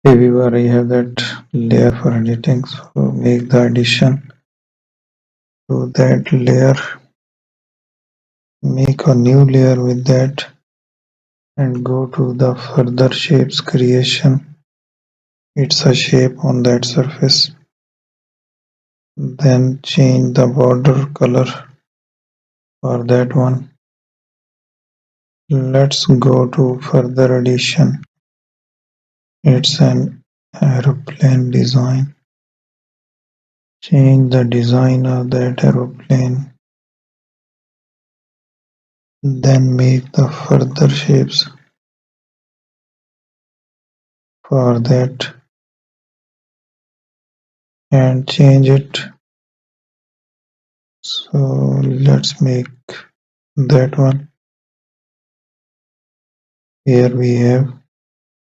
Hey viewer, I have that layer for editing, so make the addition to that layer, make a new layer with that and go to the further shapes creation. It's a shape on that surface. Then change the border color for that one. Let's go to further addition. It's an aeroplane design. Change the design of that aeroplane. Then make the further shapes for that and change it. So let's make that one. Here we have